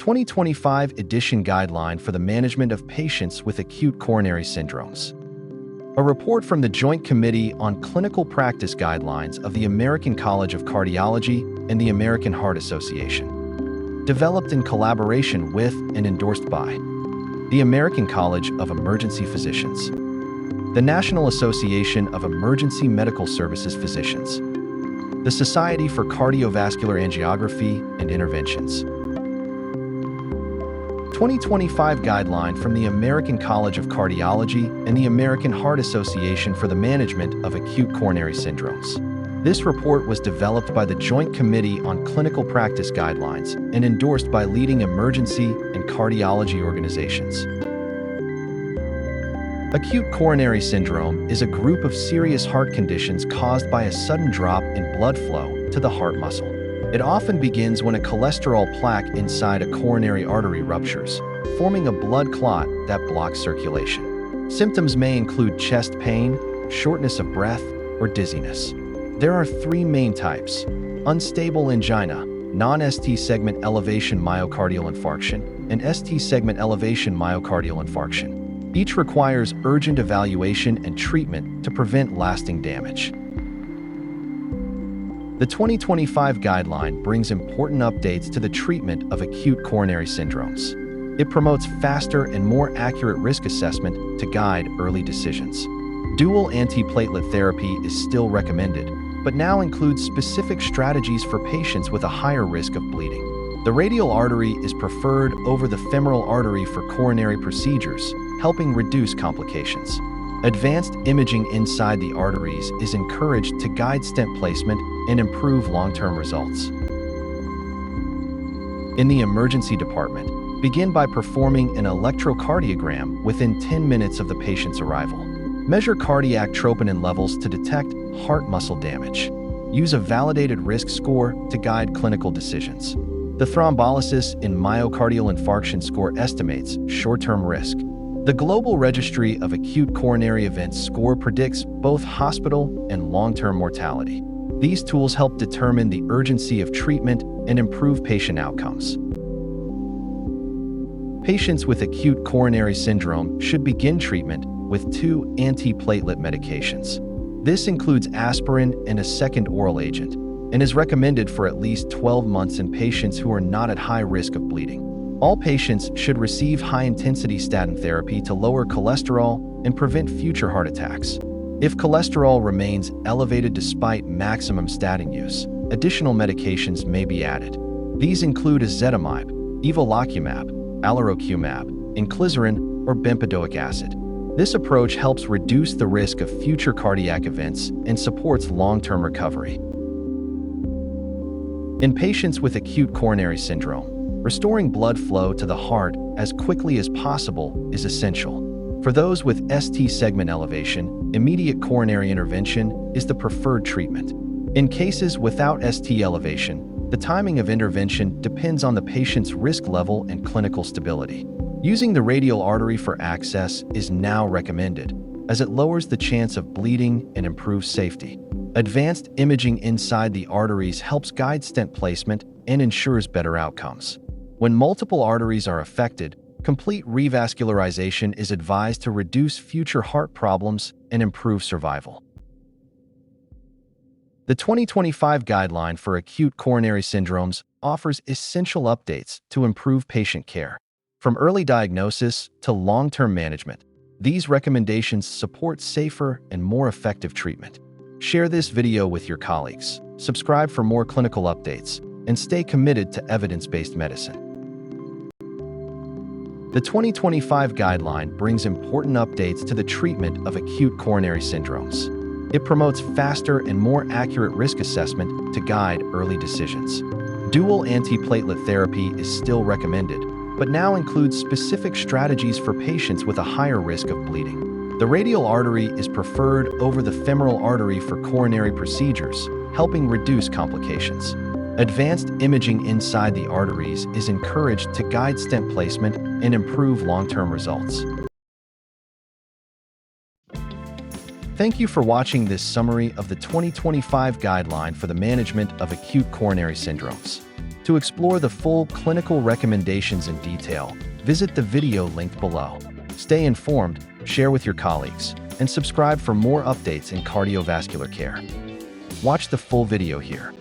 2025 edition guideline for the management of patients with acute coronary syndromes. A report from the Joint Committee on Clinical Practice Guidelines of the American College of Cardiology and the American Heart Association. Developed in collaboration with and endorsed by the American College of Emergency Physicians, the National Association of Emergency Medical Services Physicians, the Society for Cardiovascular Angiography and Interventions. 2025 guideline from the American College of Cardiology and the American Heart Association for the management of acute coronary syndromes. This report was developed by the Joint Committee on Clinical Practice Guidelines and endorsed by leading emergency and cardiology organizations. Acute coronary syndrome is a group of serious heart conditions caused by a sudden drop in blood flow to the heart muscle. It often begins when a cholesterol plaque inside a coronary artery ruptures, forming a blood clot that blocks circulation. Symptoms may include chest pain, shortness of breath, or dizziness. There are three main types: unstable angina, non-ST segment elevation myocardial infarction, and ST segment elevation myocardial infarction. Each requires urgent evaluation and treatment to prevent lasting damage. The 2025 guideline brings important updates to the treatment of acute coronary syndromes. It promotes faster and more accurate risk assessment to guide early decisions. Dual antiplatelet therapy is still recommended, but now includes specific strategies for patients with a higher risk of bleeding. The radial artery is preferred over the femoral artery for coronary procedures, helping reduce complications. Advanced imaging inside the arteries is encouraged to guide stent placement and improve long-term results. In the emergency department, begin by performing an electrocardiogram within 10 minutes of the patient's arrival. Measure cardiac troponin levels to detect heart muscle damage. Use a validated risk score to guide clinical decisions. The thrombolysis in myocardial infarction score estimates short-term risk. The Global Registry of Acute Coronary Events score predicts both hospital and long-term mortality. These tools help determine the urgency of treatment and improve patient outcomes. Patients with acute coronary syndrome should begin treatment with 2 antiplatelet medications. This includes aspirin and a second oral agent, and is recommended for at least 12 months in patients who are not at high risk of bleeding. All patients should receive high-intensity statin therapy to lower cholesterol and prevent future heart attacks. If cholesterol remains elevated despite maximum statin use, additional medications may be added. These include ezetimibe, evolocumab, alirocumab, inclisiran, or bempedoic acid. This approach helps reduce the risk of future cardiac events and supports long-term recovery. In patients with acute coronary syndrome, restoring blood flow to the heart as quickly as possible is essential. For those with ST segment elevation, immediate coronary intervention is the preferred treatment. In cases without ST elevation, the timing of intervention depends on the patient's risk level and clinical stability. Using the radial artery for access is now recommended, as it lowers the chance of bleeding and improves safety. Advanced imaging inside the arteries helps guide stent placement and ensures better outcomes. When multiple arteries are affected, complete revascularization is advised to reduce future heart problems and improve survival. The 2025 guideline for acute coronary syndromes offers essential updates to improve patient care. From early diagnosis to long-term management, these recommendations support safer and more effective treatment. Share this video with your colleagues, subscribe for more clinical updates, and stay committed to evidence-based medicine. The 2025 guideline brings important updates to the treatment of acute coronary syndromes. It promotes faster and more accurate risk assessment to guide early decisions. Dual antiplatelet therapy is still recommended, but now includes specific strategies for patients with a higher risk of bleeding. The radial artery is preferred over the femoral artery for coronary procedures, helping reduce complications. Advanced imaging inside the arteries is encouraged to guide stent placement and improve long-term results. Thank you for watching this summary of the 2025 guideline for the management of acute coronary syndromes. To To explore the full clinical recommendations in detail, visit the video linked below. Stay informed, share with your colleagues, and subscribe for more updates in cardiovascular care. Watch the full video here.